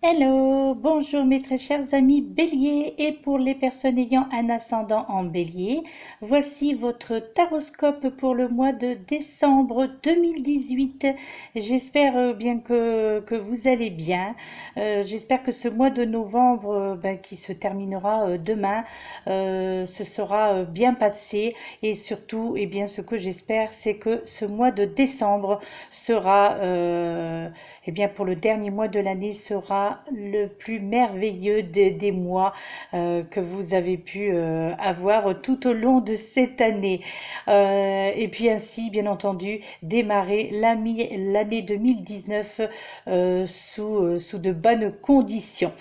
Hello, bonjour mes très chers amis Bélier et pour les personnes ayant un ascendant en Bélier, voici votre taroscope pour le mois de décembre 2018. J'espère bien que vous allez bien. J'espère que ce mois de novembre qui se terminera demain se sera bien passé et surtout, eh bien, ce que j'espère, c'est que ce mois de décembre sera eh bien, pour le dernier mois de l'année sera le plus merveilleux des mois que vous avez pu avoir tout au long de cette année. Et puis ainsi, bien entendu, démarrer l'année 2019 sous de bonnes conditions.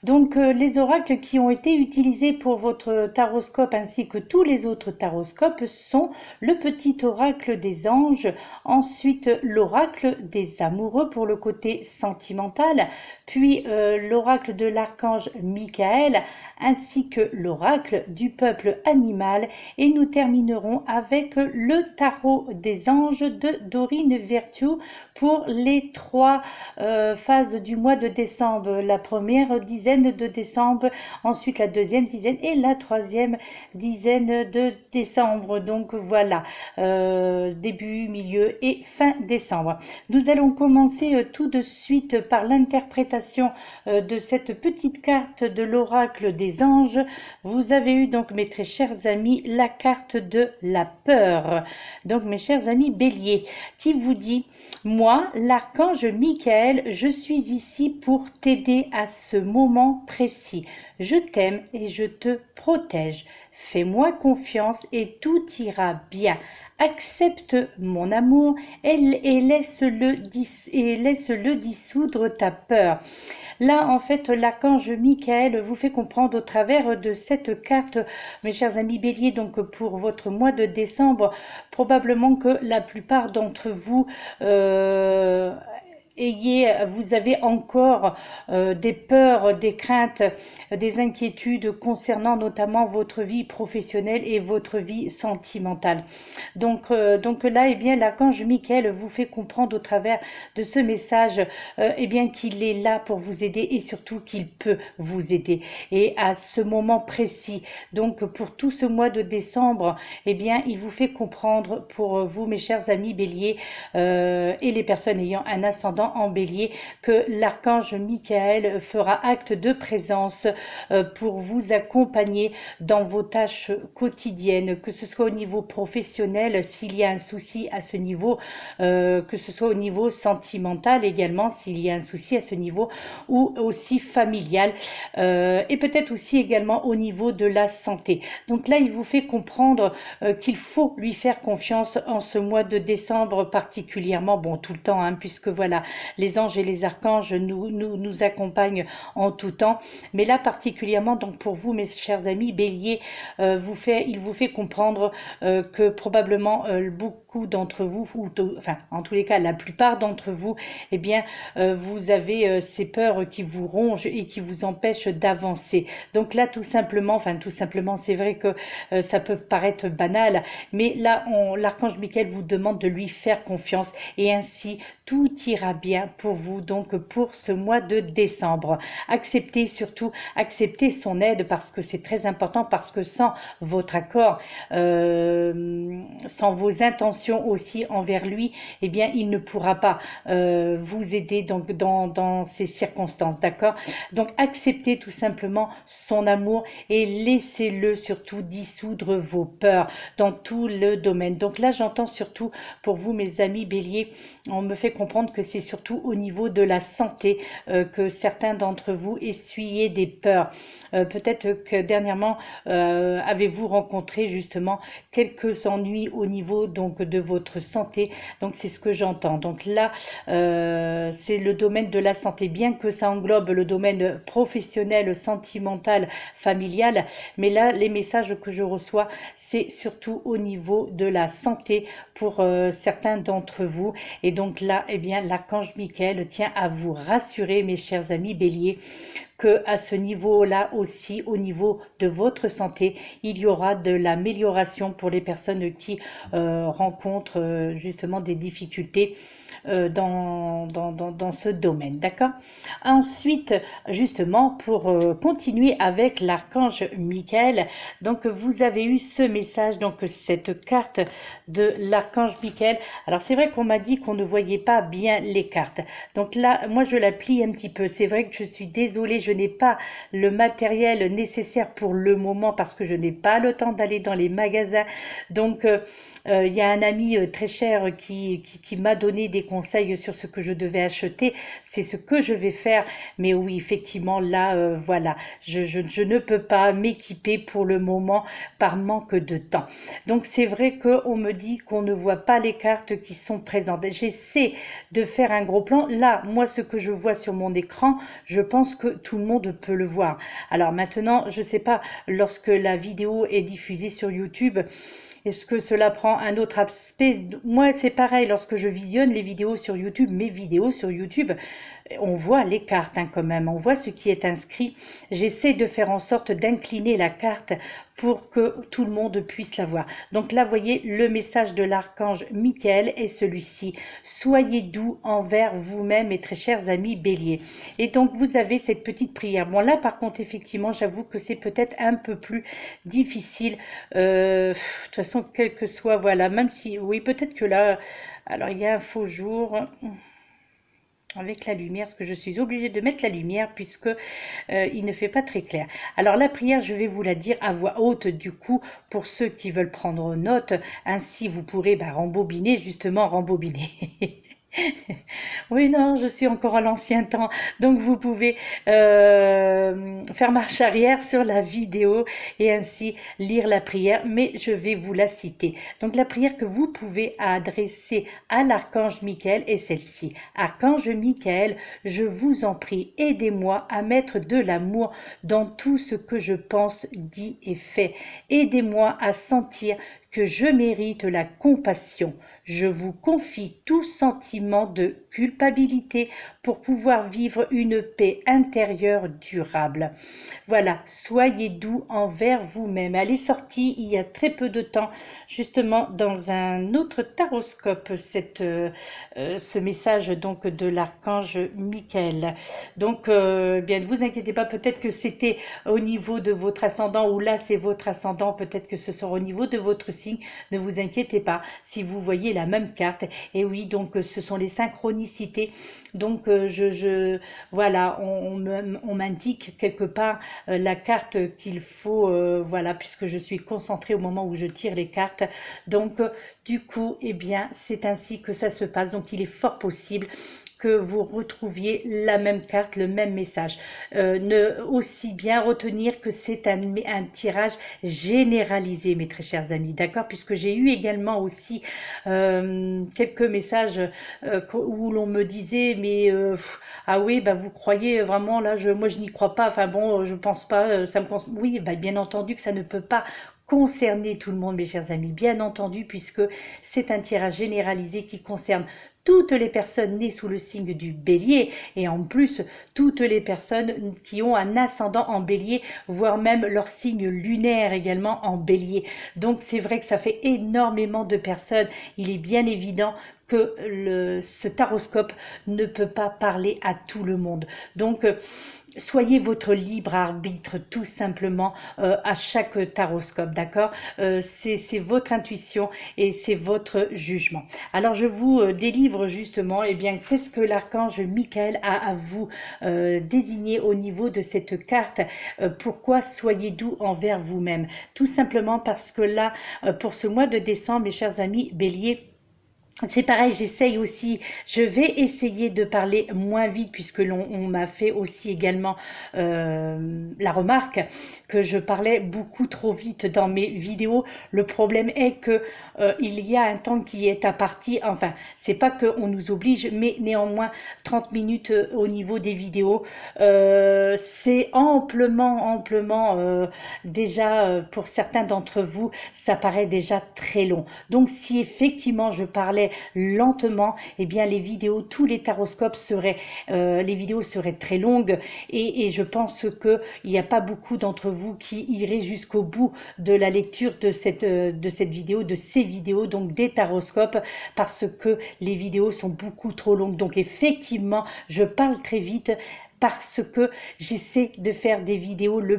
Donc les oracles qui ont été utilisés pour votre taroscope ainsi que tous les autres taroscopes sont le petit oracle des anges, ensuite l'oracle des amoureux pour le côté sentimental, puis l'oracle de l'archange Michael ainsi que l'oracle du peuple animal et nous terminerons avec le tarot des anges de Dorine Virtue pour les trois phases du mois de décembre, la première dizaine de décembre, ensuite la deuxième dizaine et la troisième dizaine de décembre. Donc voilà, début, milieu et fin décembre. Nous allons commencer tout de suite par l'interprétation de cette petite carte de l'oracle des anges. Vous avez eu donc, mes très chers amis, la carte de la peur. Donc mes chers amis Bélier, qui vous dit: moi, l'archange Michael, je suis ici pour t'aider à ce moment précis. Je t'aime et je te protège. Fais-moi confiance et tout ira bien. Accepte mon amour et laisse-le dissoudre ta peur. Là, en fait, l'archange Michael vous fait comprendre au travers de cette carte, mes chers amis Bélier, donc pour votre mois de décembre, probablement que la plupart d'entre vous vous avez encore des peurs, des craintes, des inquiétudes concernant notamment votre vie professionnelle et votre vie sentimentale. Donc là, eh bien, l'archange Michael vous fait comprendre au travers de ce message eh bien, qu'il est là pour vous aider et surtout qu'il peut vous aider. Et à ce moment précis, donc pour tout ce mois de décembre, eh bien, il vous fait comprendre pour vous, mes chers amis Bélier, et les personnes ayant un ascendant en Bélier, que l'archange Michael fera acte de présence pour vous accompagner dans vos tâches quotidiennes, que ce soit au niveau professionnel, s'il y a un souci à ce niveau, que ce soit au niveau sentimental également, s'il y a un souci à ce niveau, ou aussi familial, et peut-être aussi également au niveau de la santé. Donc là, il vous fait comprendre qu'il faut lui faire confiance en ce mois de décembre particulièrement, bon, tout le temps, hein, puisque voilà, les anges et les archanges nous accompagnent en tout temps, mais là particulièrement, donc pour vous, mes chers amis Bélier, il vous fait comprendre que probablement beaucoup d'entre vous, enfin en tous les cas la plupart d'entre vous, eh bien vous avez ces peurs qui vous rongent et qui vous empêchent d'avancer. Donc là tout simplement, c'est vrai que ça peut paraître banal, mais là l'archange Michael vous demande de lui faire confiance et ainsi tout ira bien pour vous, donc pour ce mois de décembre. Surtout acceptez son aide parce que c'est très important, parce que sans votre accord, sans vos intentions aussi envers lui, eh bien il ne pourra pas vous aider donc dans ces circonstances, d'accord? Donc acceptez tout simplement son amour et laissez-le surtout dissoudre vos peurs dans tout le domaine. Donc là j'entends surtout pour vous, mes amis Bélier, on me fait comprendre que c'est surtout au niveau de la santé que certains d'entre vous essuyez des peurs. Peut-être que dernièrement avez-vous rencontré justement quelques ennuis au niveau donc de votre santé. Donc c'est ce que j'entends. Donc là c'est le domaine de la santé, bien que ça englobe le domaine professionnel, sentimental, familial, mais là les messages que je reçois, c'est surtout au niveau de la santé pour certains d'entre vous. Et donc là, eh bien, l'archange Michael tient à vous rassurer, mes chers amis Bélier, que à ce niveau-là aussi, au niveau de votre santé, il y aura de l'amélioration pour les personnes qui rencontrent justement des difficultés dans ce domaine, d'accord? Ensuite, justement, pour continuer avec l'archange Michael, donc vous avez eu ce message, donc cette carte de l'archange Michael. Alors c'est vrai qu'on m'a dit qu'on ne voyait pas bien les cartes, donc là moi je la plie un petit peu. C'est vrai que je suis désolée, je n'ai pas le matériel nécessaire pour le moment parce que je n'ai pas le temps d'aller dans les magasins. Donc il y a un ami très cher qui m'a donné des conseils sur ce que je devais acheter. C'est ce que je vais faire. Mais oui, effectivement, là, voilà, je ne peux pas m'équiper pour le moment par manque de temps. Donc c'est vrai qu'on me dit qu'on ne voit pas les cartes qui sont présentes. J'essaie de faire un gros plan. Là, moi, ce que je vois sur mon écran, je pense que tout le monde peut le voir. Alors maintenant, je ne sais pas, lorsque la vidéo est diffusée sur YouTube, est-ce que cela prend un autre aspect? Moi, c'est pareil, lorsque je visionne les vidéos sur YouTube, mes vidéos sur YouTube, on voit les cartes quand même, on voit ce qui est inscrit. J'essaie de faire en sorte d'incliner la carte pour que tout le monde puisse la voir. Donc là, vous voyez, le message de l'archange Michael est celui-ci. Soyez doux envers vous-même, mes très chers amis béliers. Et donc, vous avez cette petite prière. Bon, là, par contre, effectivement, j'avoue que c'est peut-être un peu plus difficile. De toute façon, quel que soit, voilà, même si, oui, peut-être que là, alors il y a un faux jour avec la lumière, parce que je suis obligée de mettre la lumière puisque il ne fait pas très clair. Alors la prière, je vais vous la dire à voix haute du coup pour ceux qui veulent prendre note, ainsi vous pourrez rembobiner, justement rembobiner. Oui, non, je suis encore à l'ancien temps, donc vous pouvez faire marche arrière sur la vidéo et ainsi lire la prière, mais je vais vous la citer. Donc la prière que vous pouvez adresser à l'archange Michael est celle-ci. Archange Michael, je vous en prie, aidez-moi à mettre de l'amour dans tout ce que je pense, dis et fais. Aidez-moi à sentir que je mérite la compassion. Je vous confie tout sentiment de culpabilité pour pouvoir vivre une paix intérieure durable. Voilà, soyez doux envers vous-même. Elle est sortie il y a très peu de temps, justement dans un autre taroscope, ce message donc de l'archange Michael. Donc, bien, ne vous inquiétez pas, peut-être que c'était au niveau de votre ascendant, ou là c'est votre ascendant, peut-être que ce sera au niveau de votre signe. Ne vous inquiétez pas si vous voyez la même carte. Et oui, donc ce sont les synchronicités. Donc voilà, on m'indique quelque part la carte qu'il faut, voilà, puisque je suis concentrée au moment où je tire les cartes. Donc du coup, eh bien, c'est ainsi que ça se passe. Donc il est fort possible que vous retrouviez la même carte, le même message. Ne aussi bien retenir que c'est un tirage généralisé, mes très chers amis, d'accord? Puisque j'ai eu également aussi quelques messages où l'on me disait, mais ah oui, bah, vous croyez vraiment, là, moi je n'y crois pas, enfin bon, je pense pas, ça me oui, bah, bien entendu que ça ne peut pas concerner tout le monde, mes chers amis, bien entendu, puisque c'est un tirage généralisé qui concerne toutes les personnes nées sous le signe du bélier et en plus toutes les personnes qui ont un ascendant en bélier, voire même leur signe lunaire également en bélier. Donc c'est vrai que ça fait énormément de personnes. Il est bien évident que ce taroscope ne peut pas parler à tout le monde. Donc soyez votre libre arbitre tout simplement à chaque taroscope, d'accord? C'est votre intuition et c'est votre jugement. Alors je vous délivre justement, eh bien, qu'est-ce que l'archange Michael a à vous désigner au niveau de cette carte? Pourquoi soyez doux envers vous-même? Tout simplement parce que là, pour ce mois de décembre, mes chers amis bélier, c'est pareil, j'essaye aussi, je vais essayer de parler moins vite puisque on m'a fait aussi également la remarque que je parlais beaucoup trop vite dans mes vidéos. Le problème est que il y a un temps qui est imparti, enfin, c'est pas qu'on nous oblige, mais néanmoins 30 minutes au niveau des vidéos, c'est amplement déjà pour certains d'entre vous, ça paraît déjà très long. Donc si effectivement je parlais très lentement, eh bien les vidéos, tous les taroscopes seraient, les vidéos seraient très longues et je pense qu'il n'y a pas beaucoup d'entre vous qui iraient jusqu'au bout de la lecture de cette vidéo, de ces vidéos, donc des taroscopes, parce que les vidéos sont beaucoup trop longues. Donc effectivement, je parle très vite parce que j'essaie de faire des vidéos les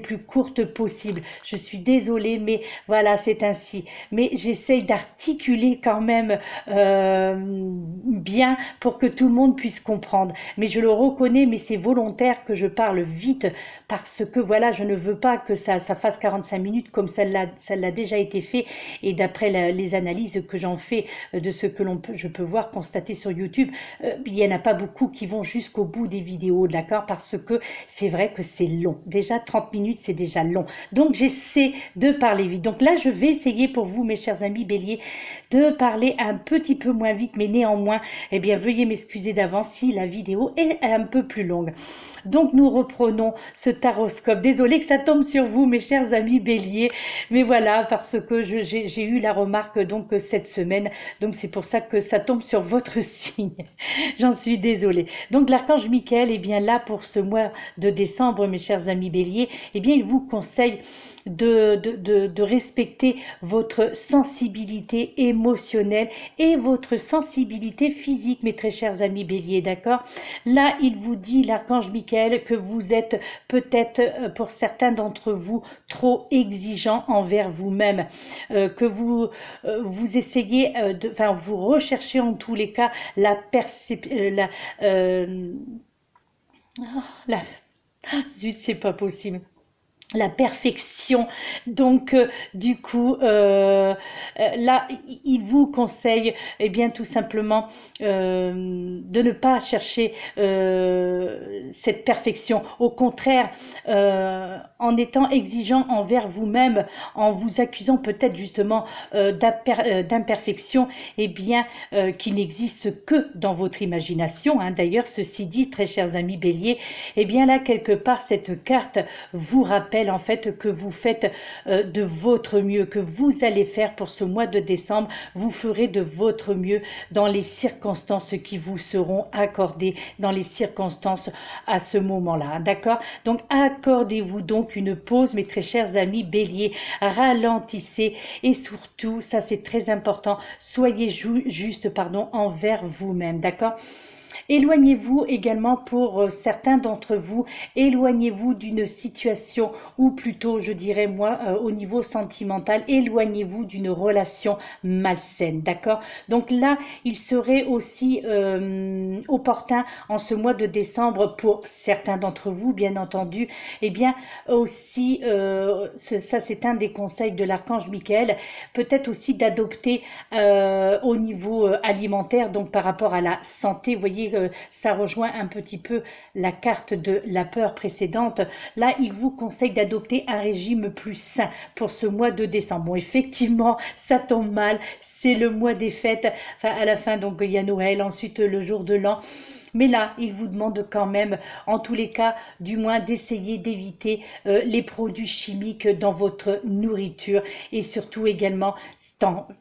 plus courtes possibles. Je suis désolée, mais voilà, c'est ainsi. Mais j'essaie d'articuler quand même bien pour que tout le monde puisse comprendre. Mais je le reconnais, mais c'est volontaire que je parle vite parce que voilà, je ne veux pas que ça fasse 45 minutes comme ça l'a déjà été fait. Et d'après les analyses que j'en fais de ce que je peux voir, constater sur YouTube, il n'y en a pas beaucoup qui vont jusqu'au bout des vidéos, d'accord, parce que c'est vrai que c'est long. Déjà 30 minutes, c'est déjà long. Donc j'essaie de parler vite. Donc là, je vais essayer pour vous, mes chers amis Bélier, de parler un petit peu moins vite, mais néanmoins, eh bien, veuillez m'excuser d'avance si la vidéo est un peu plus longue. Donc nous reprenons ce taroscope. Désolée que ça tombe sur vous, mes chers amis Bélier, mais voilà, parce que j'ai eu la remarque donc cette semaine, donc c'est pour ça que ça tombe sur votre signe. J'en suis désolée. Donc l'archange Michael, eh bien là pour ce mois de décembre, mes chers amis Bélier, eh bien il vous conseille de respecter votre sensibilité émotionnelle et votre sensibilité physique, mes très chers amis Bélier, d'accord? Là, il vous dit, l'archange Michael, que vous êtes peut-être, pour certains d'entre vous, trop exigeant envers vous-même, que vous essayez, enfin, vous recherchez en tous les cas la zut, c'est pas possible. La perfection. Donc du coup là il vous conseille eh bien tout simplement de ne pas chercher cette perfection, au contraire, en étant exigeant envers vous-même, en vous accusant peut-être justement d'imperfection, eh bien qui n'existe que dans votre imagination, hein. D'ailleurs, ceci dit, très chers amis Bélier, eh bien là quelque part cette carte vous rappelle en fait que vous faites de votre mieux, que vous allez faire pour ce mois de décembre, vous ferez de votre mieux dans les circonstances qui vous seront accordées, dans les circonstances à ce moment-là, d'accord? Donc accordez-vous donc une pause, mes très chers amis Bélier, ralentissez et surtout, ça c'est très important, soyez juste envers vous-même, d'accord? Éloignez-vous également pour certains d'entre vous, éloignez-vous d'une situation, ou plutôt je dirais moi au niveau sentimental, éloignez-vous d'une relation malsaine, d'accord? Donc là, il serait aussi opportun en ce mois de décembre pour certains d'entre vous, bien entendu, eh bien aussi, ça c'est un des conseils de l'archange Michael, peut-être aussi d'adopter au niveau alimentaire, donc par rapport à la santé, vous voyez, ça rejoint un petit peu la carte de la peur précédente. Là, il vous conseille d'adopter un régime plus sain pour ce mois de décembre. Bon, effectivement, ça tombe mal, c'est le mois des fêtes, enfin à la fin, donc il y a Noël, ensuite le jour de l'an. Mais là, il vous demande quand même, en tous les cas, du moins d'essayer d'éviter les produits chimiques dans votre nourriture et surtout également,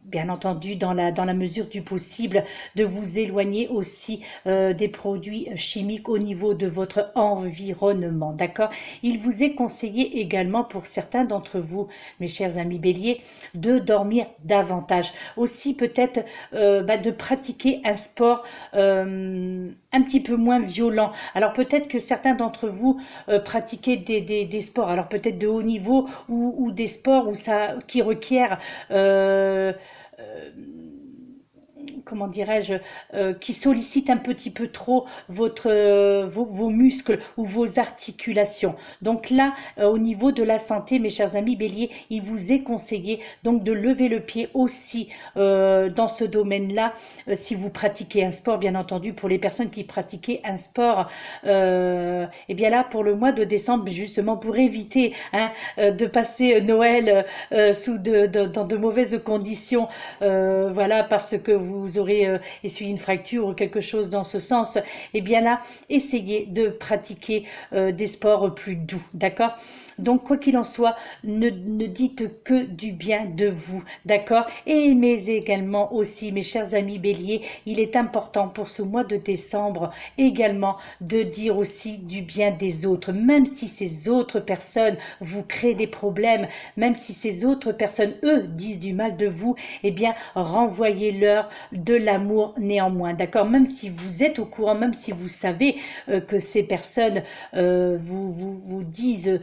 bien entendu, dans la mesure du possible, de vous éloigner aussi des produits chimiques au niveau de votre environnement, d'accord? Il vous est conseillé également pour certains d'entre vous, mes chers amis Bélier, de dormir davantage. Aussi peut-être de pratiquer un sport un petit peu moins violent. Alors peut-être que certains d'entre vous pratiquez des sports, alors peut-être de haut niveau ou des sports qui requièrent comment dirais-je, qui sollicite un petit peu trop vos muscles ou vos articulations. Donc là, au niveau de la santé, mes chers amis Bélier, il vous est conseillé donc de lever le pied aussi dans ce domaine-là, si vous pratiquez un sport, bien entendu, pour les personnes qui pratiquent un sport, et bien là, pour le mois de décembre, justement, pour éviter de passer Noël dans de mauvaises conditions, voilà, parce que vous vous aurez essuyé une fracture ou quelque chose dans ce sens, et bien là, essayez de pratiquer des sports plus doux, d'accord? Donc, quoi qu'il en soit, ne dites que du bien de vous, d'accord? Et mais également aussi, mes chers amis béliers, il est important pour ce mois de décembre également de dire aussi du bien des autres, même si ces autres personnes vous créent des problèmes, même si ces autres personnes, eux, disent du mal de vous, eh bien, renvoyez-leur de l'amour néanmoins, d'accord? Même si vous êtes au courant, même si vous savez que ces personnes vous disent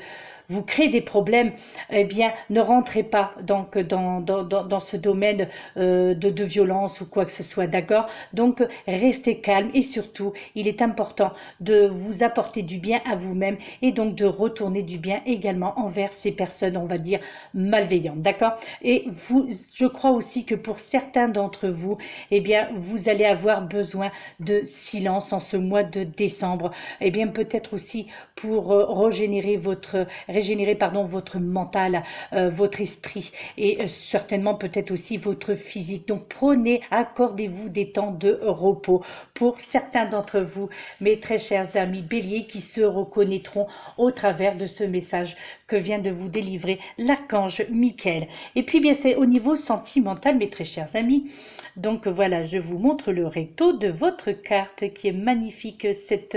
vous créez des problèmes, eh bien, ne rentrez pas donc dans ce domaine de violence ou quoi que ce soit, d'accord? Donc, restez calme et surtout, il est important de vous apporter du bien à vous-même et donc de retourner du bien également envers ces personnes, on va dire, malveillantes, d'accord? Et vous, je crois aussi que pour certains d'entre vous, eh bien, vous allez avoir besoin de silence en ce mois de décembre, eh bien, peut-être aussi pour régénérer pardon, votre mental, votre esprit et certainement peut-être aussi votre physique. Donc prenez, accordez-vous des temps de repos pour certains d'entre vous, mes très chers amis béliers, qui se reconnaîtront au travers de ce message que vient de vous délivrer l'archange Michael. Et puis bien c'est au niveau sentimental, mes très chers amis. Donc voilà, je vous montre le recto de votre carte qui est magnifique, cette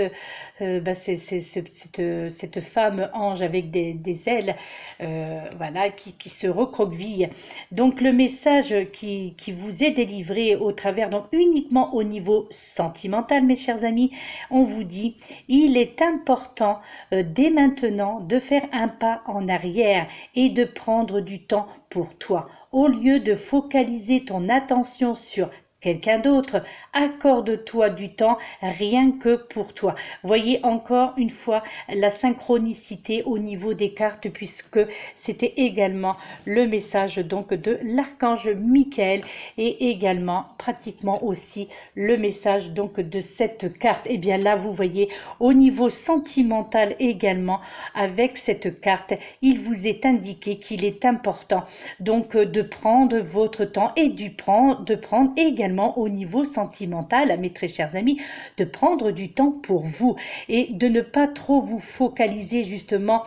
femme ange avec des ailes, voilà, qui se recroqueville. Donc le message qui vous est délivré au travers, donc uniquement au niveau sentimental, mes chers amis, on vous dit, il est important dès maintenant de faire un pas en arrière et de prendre du temps pour toi. Au lieu de focaliser ton attention sur quelqu'un d'autre, accorde-toi du temps rien que pour toi. Voyez encore une fois la synchronicité au niveau des cartes, puisque c'était également le message donc de l'archange Michael et également pratiquement aussi le message donc de cette carte. Et bien là vous voyez au niveau sentimental également, avec cette carte il vous est indiqué qu'il est important donc de prendre votre temps et de prendre également au niveau sentimental, mes très chers amis, de prendre du temps pour vous et de ne pas trop vous focaliser justement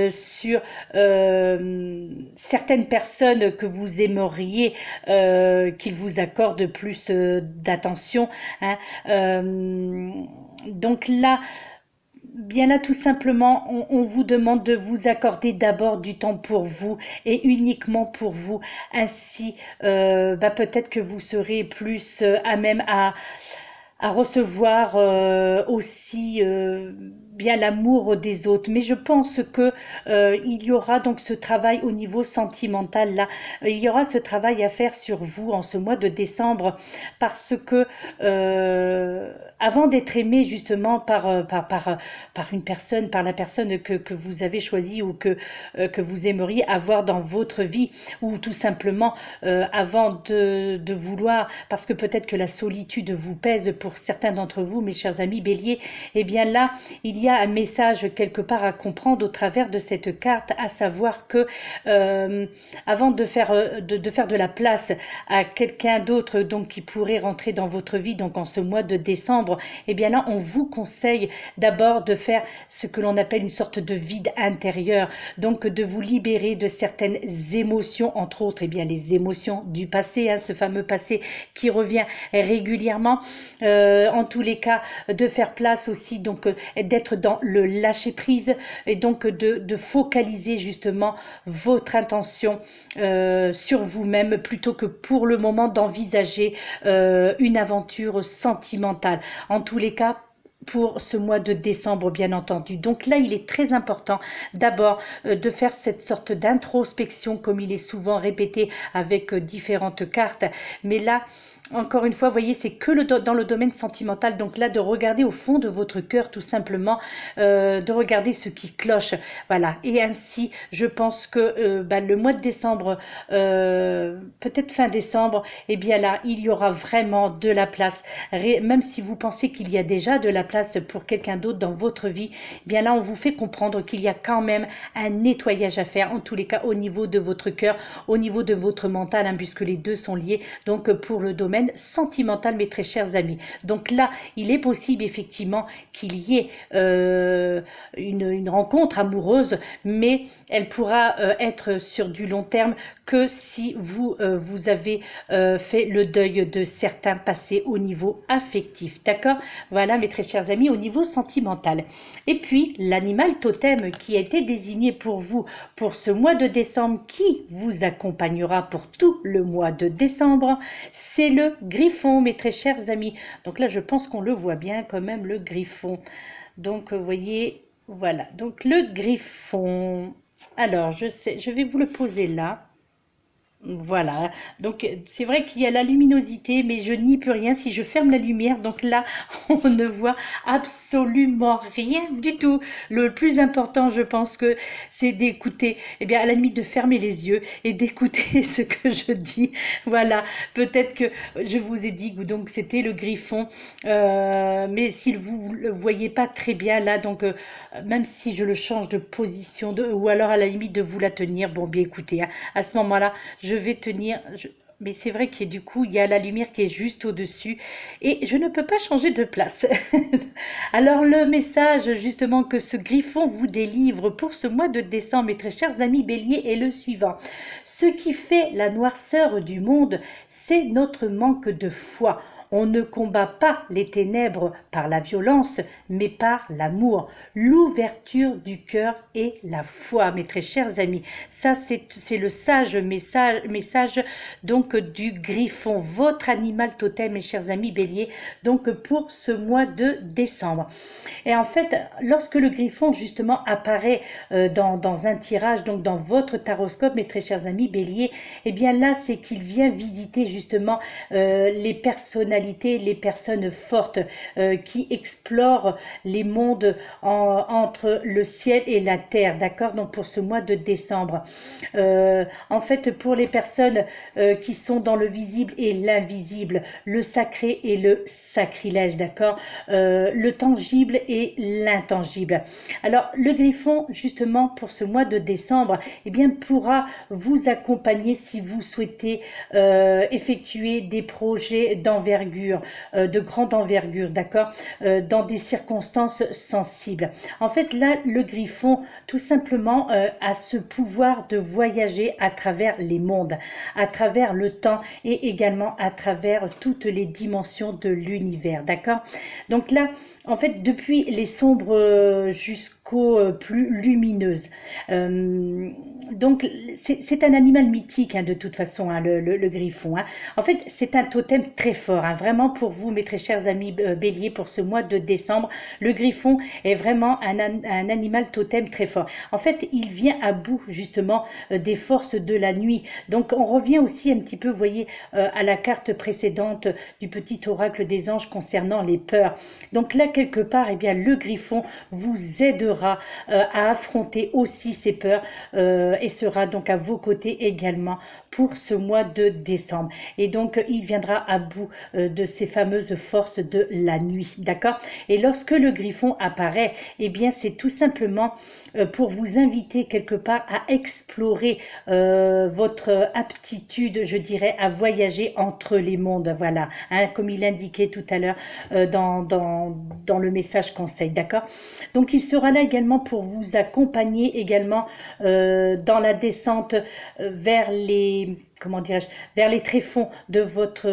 sur certaines personnes que vous aimeriez qu'ils vous accordent plus d'attention, hein. Donc là, bien là, tout simplement, on vous demande de vous accorder d'abord du temps pour vous et uniquement pour vous. Ainsi, peut-être que vous serez plus à même à recevoir aussi bien l'amour des autres. Mais je pense que il y aura donc ce travail au niveau sentimental là. Il y aura ce travail à faire sur vous en ce mois de décembre, parce que avant d'être aimé justement par une personne, par la personne que vous avez choisie ou que vous aimeriez avoir dans votre vie, ou tout simplement avant de vouloir, parce que peut-être que la solitude vous pèse pour certains d'entre vous, mes chers amis béliers, et bien là, il y a un message quelque part à comprendre au travers de cette carte, à savoir que avant de faire de la place à quelqu'un d'autre donc qui pourrait rentrer dans votre vie donc en ce mois de décembre, et bien là, on vous conseille d'abord de faire ce que l'on appelle une sorte de vide intérieur, donc de vous libérer de certaines émotions, entre autres, et bien les émotions du passé, hein, ce fameux passé qui revient régulièrement. En tous les cas, de faire place aussi, donc d'être dans le lâcher prise et donc de focaliser justement votre intention sur vous-même plutôt que pour le moment d'envisager une aventure sentimentale. En tous les cas, pour ce mois de décembre, bien entendu. Donc là, il est très important d'abord de faire cette sorte d'introspection, comme il est souvent répété avec différentes cartes. Mais là, encore une fois, vous voyez, c'est que dans le domaine sentimental. Donc là, de regarder au fond de votre cœur, tout simplement, de regarder ce qui cloche. Voilà. Et ainsi, je pense que le mois de décembre, peut-être fin décembre, eh bien là, il y aura vraiment de la place. Même si vous pensez qu'il y a déjà de la place, place pour quelqu'un d'autre dans votre vie, eh bien là on vous fait comprendre qu'il y a quand même un nettoyage à faire, en tous les cas au niveau de votre cœur, au niveau de votre mental, hein, puisque les deux sont liés, donc pour le domaine sentimental, mes très chers amis. Donc là, il est possible effectivement qu'il y ait une rencontre amoureuse, mais elle pourra être sur du long terme que si vous, vous avez fait le deuil de certains passés au niveau affectif. D'accord? Voilà mes très chers amis, au niveau sentimental. Et puis, l'animal totem qui a été désigné pour vous pour ce mois de décembre, qui vous accompagnera pour tout le mois de décembre, c'est le griffon, mes très chers amis. Donc là, je pense qu'on le voit bien quand même, le griffon. Donc, vous voyez, voilà. Donc, le griffon. Alors, je vais vous le poser là. Voilà, donc c'est vrai qu'il y a la luminosité, mais je n'y peux rien si je ferme la lumière. Donc là, on ne voit absolument rien du tout. Le plus important, je pense que c'est d'écouter, eh bien à la limite de fermer les yeux et d'écouter ce que je dis. Voilà, peut-être que je vous ai dit que donc c'était le griffon, mais si vous ne le voyez pas très bien là, donc même si je le change de position, ou alors à la limite de vous la tenir, bon bien écoutez, hein, à ce moment-là, je vais tenir, mais c'est vrai qu'il du coup, il y a la lumière qui est juste au-dessus et je ne peux pas changer de place. Alors le message justement que ce griffon vous délivre pour ce mois de décembre, mes très chers amis béliers, est le suivant. Ce qui fait la noirceur du monde, c'est notre manque de foi. On ne combat pas les ténèbres par la violence, mais par l'amour, l'ouverture du cœur et la foi, mes très chers amis. Ça, c'est le sage message donc du griffon, votre animal totem, mes chers amis béliers, donc pour ce mois de décembre. Et en fait, lorsque le griffon justement apparaît dans un tirage, donc dans votre taroscope, mes très chers amis béliers, eh bien là, c'est qu'il vient visiter justement les personnalités, les personnes fortes qui explorent les mondes entre le ciel et la terre, d'accord? Donc pour ce mois de décembre. En fait, pour les personnes qui sont dans le visible et l'invisible, le sacré et le sacrilège, d'accord? Le tangible et l'intangible. Alors, le griffon, justement, pour ce mois de décembre, eh bien, pourra vous accompagner si vous souhaitez effectuer des projets d'envergure, de grande envergure, d'accord, dans des circonstances sensibles. En fait, là, le griffon, tout simplement, a ce pouvoir de voyager à travers les mondes, à travers le temps et également à travers toutes les dimensions de l'univers, d'accord? Donc là, en fait, depuis les sombres jusqu'aux plus lumineuses. Donc, c'est un animal mythique, hein, de toute façon, hein, le griffon. Hein. En fait, c'est un totem très fort, hein, vraiment pour vous, mes très chers amis béliers, pour ce mois de décembre. Le griffon est vraiment un animal totem très fort. En fait, il vient à bout, justement, des forces de la nuit. Donc, on revient aussi un petit peu, vous voyez, à la carte précédente du petit oracle des anges concernant les peurs. Donc là, quelque part, eh bien, le griffon vous aidera à affronter aussi ces peurs et sera donc à vos côtés également pour ce mois de décembre. Et donc, il viendra à bout de ces fameuses forces de la nuit, d'accord? Et lorsque le griffon apparaît, eh bien, c'est tout simplement pour vous inviter quelque part à explorer votre aptitude, je dirais, à voyager entre les mondes, voilà, hein, comme il indiquait tout à l'heure dans le message conseil, d'accord? Donc, il sera là également pour vous accompagner également dans la descente vers les, comment dirais-je, vers les tréfonds de votre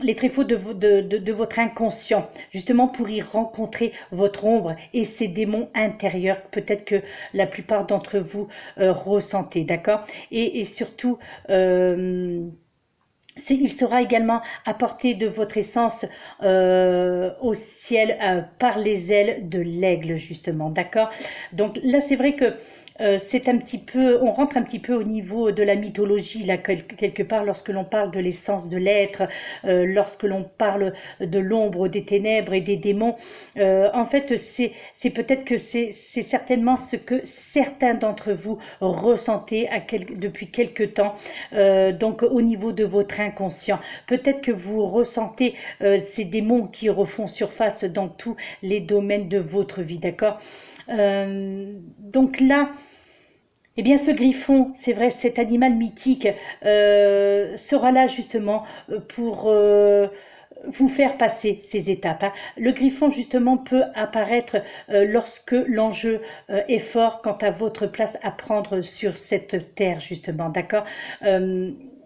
de votre inconscient, justement pour y rencontrer votre ombre et ces démons intérieurs, peut-être que la plupart d'entre vous ressentez, d'accord? Et surtout, il sera également apporté de votre essence au ciel par les ailes de l'aigle, justement, d'accord? Donc là, c'est vrai que c'est un petit peu, on rentre un petit peu au niveau de la mythologie, là, quelque part, lorsque l'on parle de l'essence de l'être, lorsque l'on parle de l'ombre, des ténèbres et des démons. En fait, c'est peut-être que c'est certainement ce que certains d'entre vous ressentez depuis quelque temps, donc au niveau de votre inconscient. Peut-être que vous ressentez ces démons qui refont surface dans tous les domaines de votre vie, d'accord? Donc là, eh bien, ce griffon, c'est vrai, cet animal mythique sera là justement pour vous faire passer ces étapes, hein. Le griffon, justement, peut apparaître lorsque l'enjeu est fort quant à votre place à prendre sur cette terre, justement, d'accord?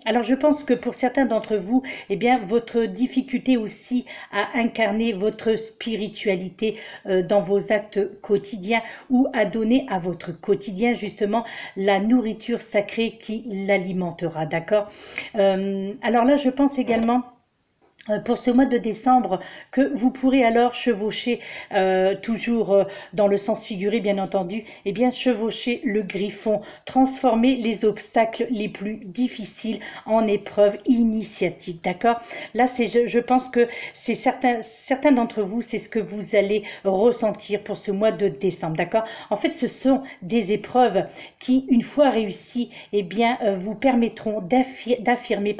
Alors, je pense que pour certains d'entre vous, eh bien, votre difficulté aussi à incarner votre spiritualité dans vos actes quotidiens ou à donner à votre quotidien, justement, la nourriture sacrée qui l'alimentera, d'accord? Alors là, je pense également pour ce mois de décembre, que vous pourrez alors chevaucher, toujours dans le sens figuré bien entendu, et bien chevaucher le griffon, transformer les obstacles les plus difficiles en épreuves initiatiques, d'accord? Là, je pense que c'est certains d'entre vous, c'est ce que vous allez ressentir pour ce mois de décembre, d'accord? En fait, ce sont des épreuves qui, une fois réussies, eh bien, vous permettront d'affirmer,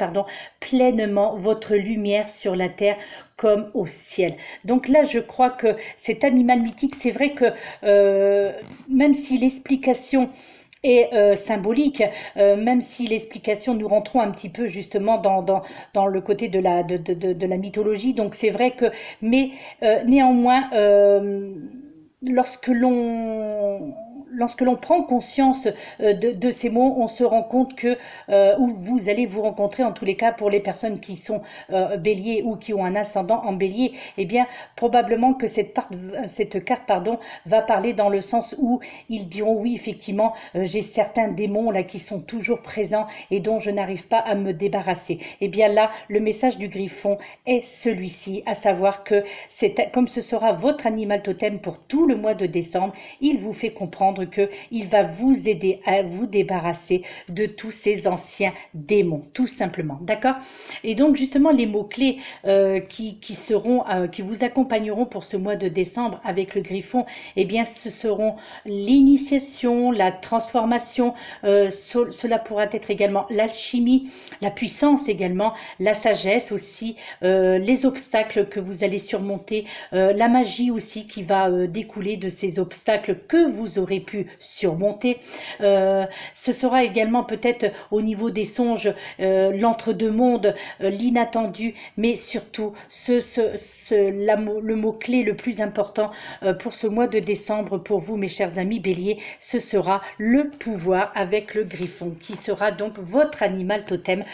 pleinement votre lumière sur la terre comme au ciel. Donc là, je crois que cet animal mythique, c'est vrai que même si l'explication est symbolique, même si l'explication, nous rentrons un petit peu justement dans le côté de la mythologie, donc c'est vrai que, mais néanmoins, lorsque l'on prend conscience de ces mots, on se rend compte que ou vous allez vous rencontrer, en tous les cas, pour les personnes qui sont béliers ou qui ont un ascendant en bélier, eh bien probablement que cette carte va parler dans le sens où ils diront oui, effectivement, j'ai certains démons là qui sont toujours présents et dont je n'arrive pas à me débarrasser. Eh bien là, le message du griffon est celui-ci, à savoir que comme ce sera votre animal totem pour tout le mois de décembre, il vous fait comprendre qu'il va vous aider à vous débarrasser de tous ces anciens démons, tout simplement, d'accord? Et donc justement, les mots-clés qui vous accompagneront pour ce mois de décembre avec le griffon, eh bien ce seront l'initiation, la transformation, cela pourra être également l'alchimie, la puissance également, la sagesse aussi, les obstacles que vous allez surmonter, la magie aussi qui va découler de ces obstacles que vous aurez pu surmonter. Ce sera également peut-être au niveau des songes, l'entre-deux-mondes, l'inattendu, mais surtout le mot-clé le plus important pour ce mois de décembre pour vous, mes chers amis béliers, ce sera le pouvoir avec le griffon, qui sera donc votre animal totem,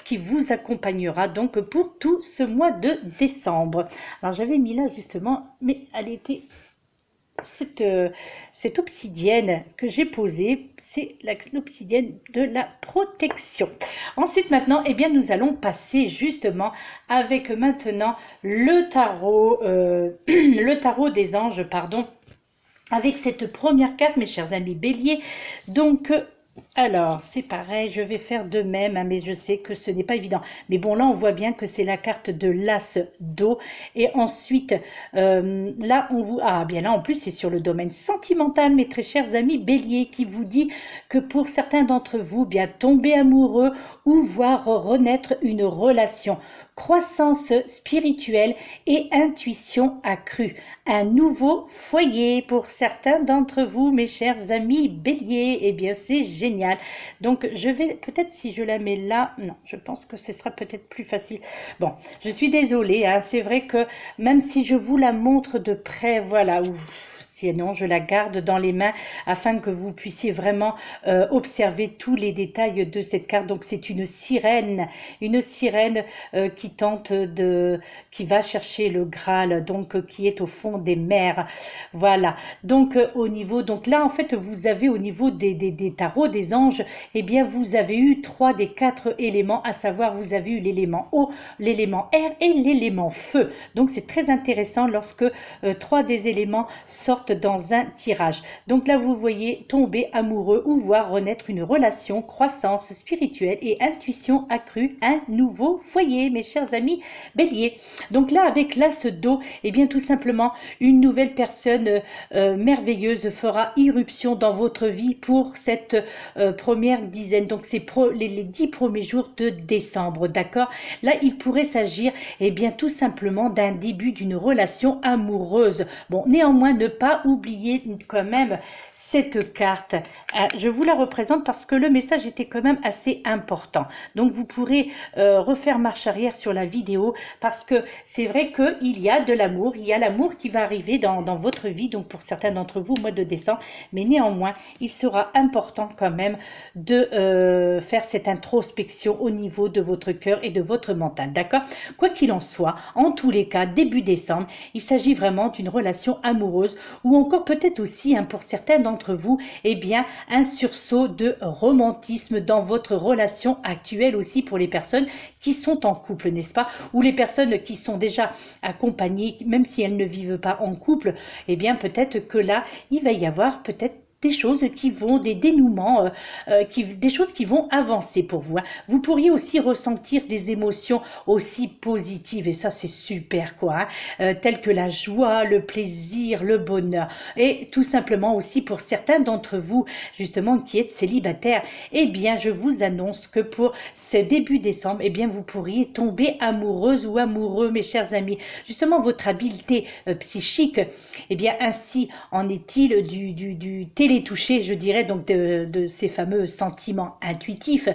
qui vous accompagnera donc pour tout ce mois de décembre. Alors j'avais mis là justement, mais elle était cette obsidienne que j'ai posée, c'est l'obsidienne de la protection. Ensuite maintenant, eh bien nous allons passer justement avec maintenant le tarot, le tarot des anges, pardon, avec cette première carte, mes chers amis béliers. Donc alors, c'est pareil, je vais faire de même, hein, mais je sais que ce n'est pas évident. Mais bon, là, on voit bien que c'est la carte de l'as d'eau. Et ensuite, là, bien là, en plus, c'est sur le domaine sentimental, mes très chers amis béliers, qui vous dit que pour certains d'entre vous, bien tomber amoureux ou voir renaître une relation, croissance spirituelle et intuition accrue. Un nouveau foyer pour certains d'entre vous, mes chers amis béliers. Eh bien, c'est génial. Donc, je vais, peut-être si je la mets là, non, je pense que ce sera peut-être plus facile. Bon, je suis désolée, hein, c'est vrai que même si je vous la montre de près, voilà, sinon je la garde dans les mains afin que vous puissiez vraiment observer tous les détails de cette carte. Donc c'est une sirène qui qui va chercher le Graal, donc qui est au fond des mers. Voilà, donc donc là en fait vous avez au niveau des tarots des anges, eh bien vous avez eu 3 des 4 éléments, à savoir vous avez eu l'élément eau, l'élément air et l'élément feu. Donc c'est très intéressant lorsque 3 des éléments sortent sorte dans un tirage. Donc là, vous voyez tomber amoureux ou voir renaître une relation, croissance spirituelle et intuition accrue, un nouveau foyer, mes chers amis Bélier. Donc là, avec l'As d'eau, et bien tout simplement, une nouvelle personne merveilleuse fera irruption dans votre vie pour cette première dizaine. Donc c'est les 10 premiers jours de décembre, d'accord? Là, il pourrait s'agir, et bien tout simplement, d'un début d'une relation amoureuse. Bon, néanmoins, ne pas oublier quand même cette carte. Je vous la représente parce que le message était quand même assez important. Donc, vous pourrez refaire marche arrière sur la vidéo parce que c'est vrai qu'il y a de l'amour. Il y a l'amour qui va arriver dans votre vie, donc pour certains d'entre vous au mois de décembre. Mais néanmoins, il sera important quand même de faire cette introspection au niveau de votre cœur et de votre mental, d'accord? Quoi qu'il en soit, en tous les cas, début décembre, il s'agit vraiment d'une relation amoureuse ou encore peut-être aussi, hein, pour certains d'entre vous, eh bien, un sursaut de romantisme dans votre relation actuelle aussi pour les personnes qui sont en couple, n'est-ce pas? Ou les personnes qui sont déjà accompagnées, même si elles ne vivent pas en couple, eh bien, peut-être que là, il va y avoir peut-être des choses qui vont, des dénouements, des choses qui vont avancer pour vous. Hein. Vous pourriez aussi ressentir des émotions aussi positives, et ça c'est super quoi, hein, telles que la joie, le plaisir, le bonheur. Et tout simplement aussi pour certains d'entre vous, justement, qui êtes célibataires, eh bien je vous annonce que pour ce début décembre, eh bien vous pourriez tomber amoureuse ou amoureux, mes chers amis. Justement, votre habileté psychique, eh bien ainsi en est-il du télétouché, je dirais, donc de ces fameux sentiments intuitifs,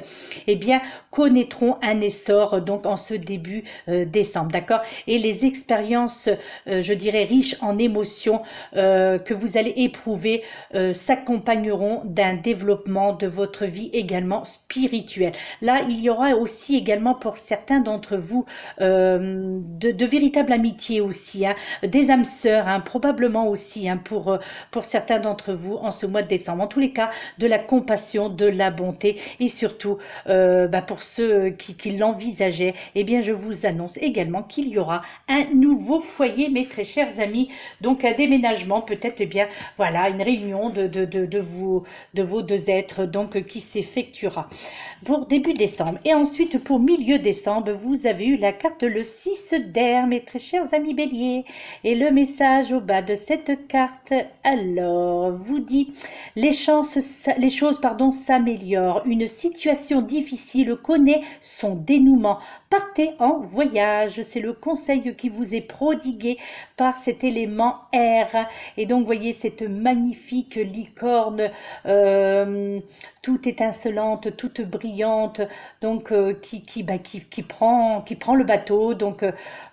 eh bien, connaîtront un essor donc en ce début décembre, d'accord? Et les expériences, je dirais, riches en émotions que vous allez éprouver s'accompagneront d'un développement de votre vie également spirituelle. Là, il y aura aussi également pour certains d'entre vous de véritables amitiés aussi, hein, des âmes sœurs, hein, probablement aussi, hein, pour certains d'entre vous en ce mois de décembre. En tous les cas, de la compassion, de la bonté et surtout pour ceux qui l'envisageaient, eh bien je vous annonce également qu'il y aura un nouveau foyer, mes très chers amis, donc un déménagement, peut-être, eh bien voilà, une réunion de vos deux êtres donc qui s'effectuera pour début décembre. Et ensuite pour milieu décembre, vous avez eu la carte le 6 d'air, mes très chers amis Bélier, et le message au bas de cette carte alors vous dit: les choses s'améliorent, une situation difficile connaît son dénouement, partez en voyage. C'est le conseil qui vous est prodigué par cet élément air. Et donc, voyez cette magnifique licorne, toute étincelante, toute brillante, donc qui prend le bateau. Donc,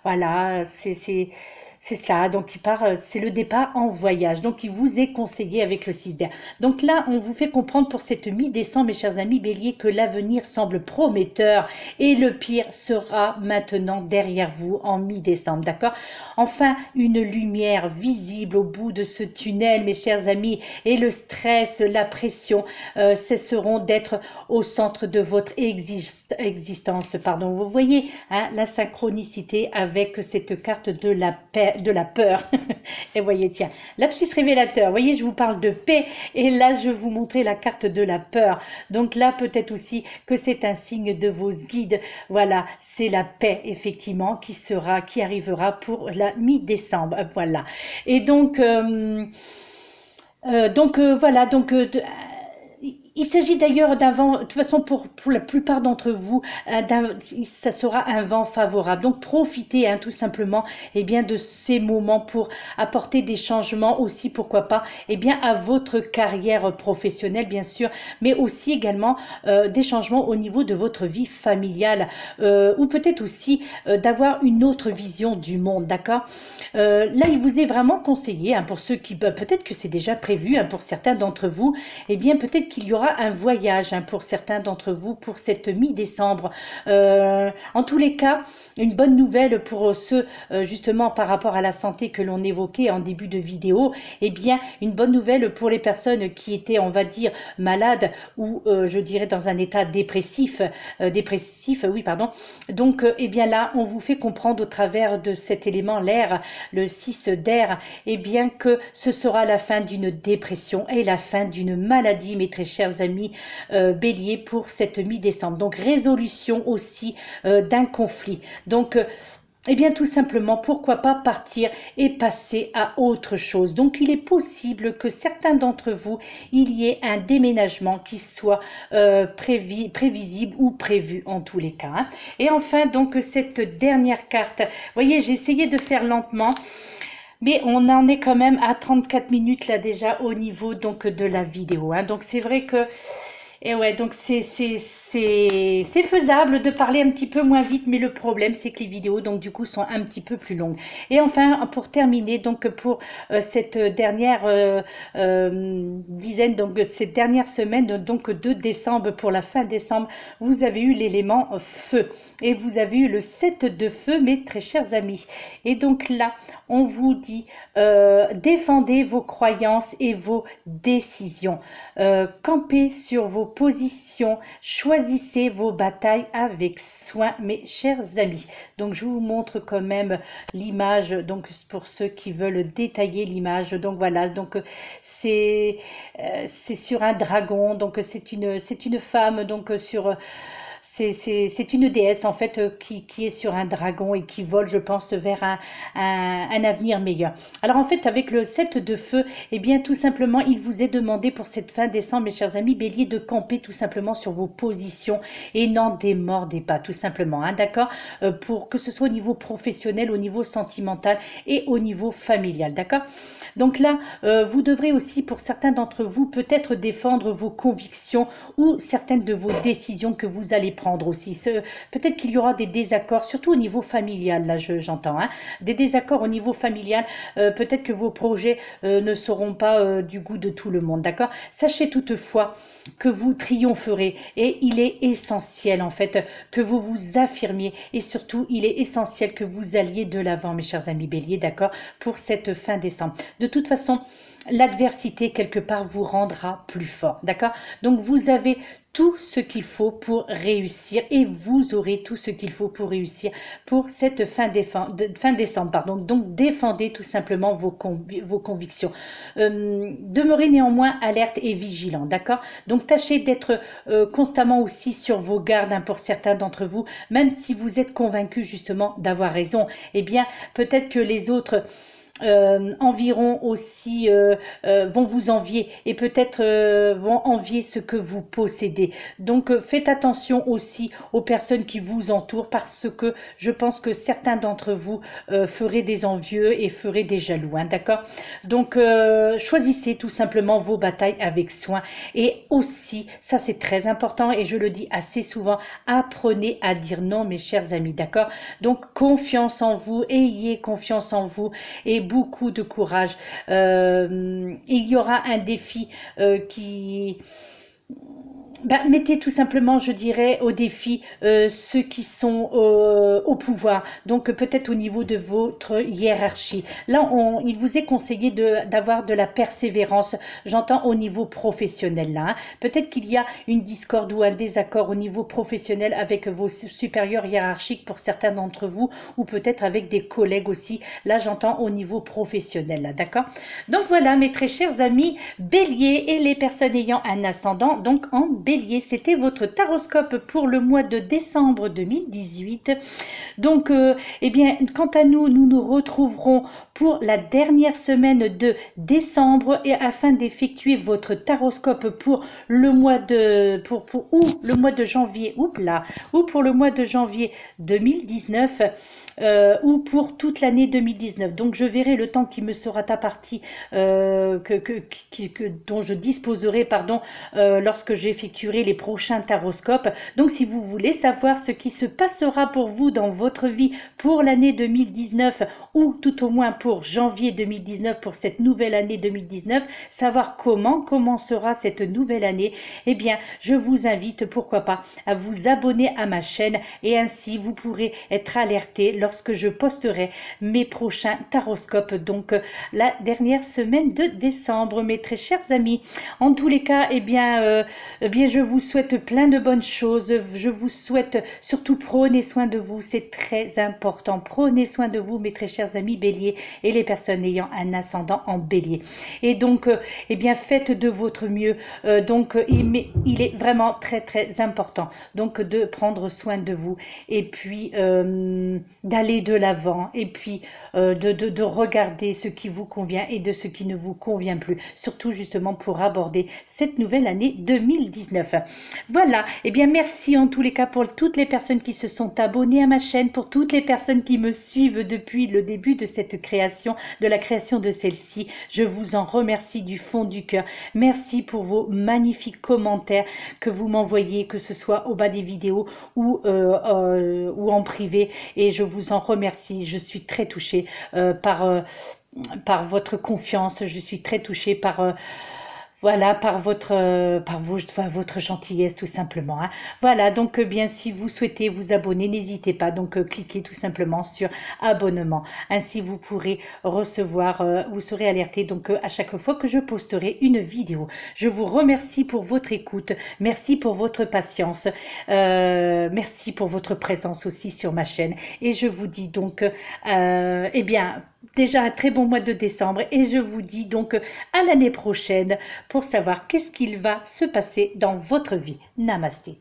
voilà, c'est ça, donc il part, c'est le départ en voyage. Donc il vous est conseillé avec le 6 d'air. Donc là, on vous fait comprendre pour cette mi-décembre, mes chers amis Bélier, que l'avenir semble prometteur et le pire sera maintenant derrière vous en mi-décembre, d'accord? Enfin, une lumière visible au bout de ce tunnel, mes chers amis, et le stress, la pression cesseront d'être au centre de votre existence. Pardon. Vous voyez, hein, la synchronicité avec cette carte de la paix, de la peur. Et voyez, tiens, lapsus révélateur, voyez, je vous parle de paix et là je vous montrais la carte de la peur. Donc là, peut-être aussi que c'est un signe de vos guides. Voilà, c'est la paix effectivement qui arrivera pour la mi-décembre. Voilà. Et donc voilà, donc il s'agit d'ailleurs d'un vent, de toute façon pour la plupart d'entre vous, ça sera un vent favorable. Donc profitez tout simplement de ces moments pour apporter des changements aussi, pourquoi pas, à votre carrière professionnelle bien sûr, mais aussi également des changements au niveau de votre vie familiale ou peut-être aussi d'avoir une autre vision du monde, d'accord? Là, il vous est vraiment conseillé, pour ceux qui, peut-être que c'est déjà prévu, pour certains d'entre vous, peut-être qu'il y aura aura un voyage pour certains d'entre vous pour cette mi-décembre. En tous les cas, une bonne nouvelle pour ceux justement par rapport à la santé que l'on évoquait en début de vidéo. Eh bien, une bonne nouvelle pour les personnes qui étaient, on va dire, malades ou je dirais dans un état dépressif, oui, pardon. Donc, eh bien là, on vous fait comprendre au travers de cet élément, l'air, le 6 d'air, eh bien que ce sera la fin d'une dépression et la fin d'une maladie, mes très chers amis Bélier, pour cette mi-décembre. Donc, résolution aussi d'un conflit. Donc, eh bien tout simplement, pourquoi pas partir et passer à autre chose. Donc il est possible que certains d'entre vous, il y ait un déménagement qui soit prévisible ou prévu en tous les cas. Et enfin donc cette dernière carte, vous voyez, j'ai essayé de faire lentement. Mais on en est quand même à 34 minutes là déjà au niveau donc de la vidéo. Donc c'est vrai que... Et ouais, donc c'est faisable de parler un petit peu moins vite, mais le problème c'est que les vidéos donc du coup sont un petit peu plus longues. Et enfin pour terminer donc pour cette dernière dizaine, donc cette dernière semaine donc de décembre, pour la fin décembre, vous avez eu l'élément feu et vous avez eu le 7 de feu, mes très chers amis. Et donc là on vous dit défendez vos croyances et vos décisions, campez sur vos positions, choisissez vos batailles avec soin, mes chers amis. Donc je vous montre quand même l'image, donc pour ceux qui veulent détailler l'image. Donc voilà, donc c'est sur un dragon, donc c'est une femme, donc sur... C'est une déesse en fait qui est sur un dragon et qui vole, je pense, vers un avenir meilleur. Alors en fait, avec le 7 de feu, eh bien tout simplement, il vous est demandé pour cette fin décembre, mes chers amis Bélier, de camper tout simplement sur vos positions et n'en démordez pas, tout simplement, d'accord, pour que ce soit au niveau professionnel, au niveau sentimental et au niveau familial, d'accord. Donc là, vous devrez aussi, pour certains d'entre vous, peut-être défendre vos convictions ou certaines de vos décisions que vous allez prendre aussi. Peut-être qu'il y aura des désaccords, surtout au niveau familial, là j'entends, des désaccords au niveau familial, peut-être que vos projets ne seront pas du goût de tout le monde, d'accord. Sachez toutefois que vous triompherez et il est essentiel en fait que vous vous affirmiez et surtout il est essentiel que vous alliez de l'avant, mes chers amis Bélier, d'accord, pour cette fin décembre. De toute façon, l'adversité quelque part vous rendra plus fort, d'accord. Donc vous avez tout ce qu'il faut pour réussir et vous aurez tout ce qu'il faut pour réussir pour cette fin décembre, pardon. Donc défendez tout simplement vos convictions. Demeurez néanmoins alerte et vigilant, d'accord. Donc tâchez d'être constamment aussi sur vos gardes, pour certains d'entre vous, même si vous êtes convaincus justement d'avoir raison. Eh bien peut-être que les autres environ aussi vont vous envier et peut-être vont envier ce que vous possédez. Donc faites attention aussi aux personnes qui vous entourent, parce que je pense que certains d'entre vous feraient des envieux et feraient des jaloux, d'accord. Donc choisissez tout simplement vos batailles avec soin et aussi, ça c'est très important et je le dis assez souvent, apprenez à dire non, mes chers amis, d'accord. Donc confiance en vous, ayez confiance en vous et beaucoup de courage. Il y aura un défi qui... mettez tout simplement, je dirais, au défi ceux qui sont au pouvoir, donc peut-être au niveau de votre hiérarchie. Là, il vous est conseillé d'avoir de la persévérance, j'entends au niveau professionnel là. Peut-être qu'il y a une discorde ou un désaccord au niveau professionnel avec vos supérieurs hiérarchiques pour certains d'entre vous, ou peut-être avec des collègues aussi. Là, j'entends au niveau professionnel là, d'accord. Donc voilà, mes très chers amis Bélier et les personnes ayant un ascendant donc en Bélier, c'était votre taroscope pour le mois de décembre 2018. Donc eh bien quant à nous, nous nous retrouverons pour la dernière semaine de décembre et afin d'effectuer votre taroscope pour le mois de le mois de janvier, ou pour le mois de janvier 2019 ou pour toute l'année 2019. Donc je verrai le temps qui me sera imparti dont je disposerai, pardon, lorsque j'effectue effectuerez les prochains taroscopes. Donc si vous voulez savoir ce qui se passera pour vous dans votre vie pour l'année 2019 ou tout au moins pour janvier 2019, pour cette nouvelle année 2019, savoir comment commencera cette nouvelle année, eh bien je vous invite, pourquoi pas, à vous abonner à ma chaîne et ainsi vous pourrez être alerté lorsque je posterai mes prochains taroscopes, donc la dernière semaine de décembre, mes très chers amis. En tous les cas, je vous souhaite plein de bonnes choses. Je vous souhaite surtout prenez soin de vous, c'est très important. Prenez soin de vous, mes très chers amis béliers et les personnes ayant un ascendant en bélier. Et donc, faites de votre mieux. Il est vraiment très très important donc de prendre soin de vous et puis d'aller de l'avant et puis de regarder ce qui vous convient et de ce qui ne vous convient plus, surtout justement pour aborder cette nouvelle année 2019. Voilà, merci en tous les cas pour toutes les personnes qui se sont abonnées à ma chaîne, pour toutes les personnes qui me suivent depuis le début de cette création, de la création de celle-ci. Je vous en remercie du fond du cœur. Merci pour vos magnifiques commentaires que vous m'envoyez, que ce soit au bas des vidéos ou en privé, et je vous en remercie. Je suis très touchée par votre confiance, je suis très touchée par votre gentillesse tout simplement. Hein. Voilà, donc si vous souhaitez vous abonner, n'hésitez pas, donc cliquez tout simplement sur abonnement. Ainsi vous pourrez recevoir, vous serez alerté donc à chaque fois que je posterai une vidéo. Je vous remercie pour votre écoute, merci pour votre patience, merci pour votre présence aussi sur ma chaîne et je vous dis donc déjà un très bon mois de décembre et je vous dis donc à l'année prochaine pour savoir qu'est-ce qu'il va se passer dans votre vie. Namasté.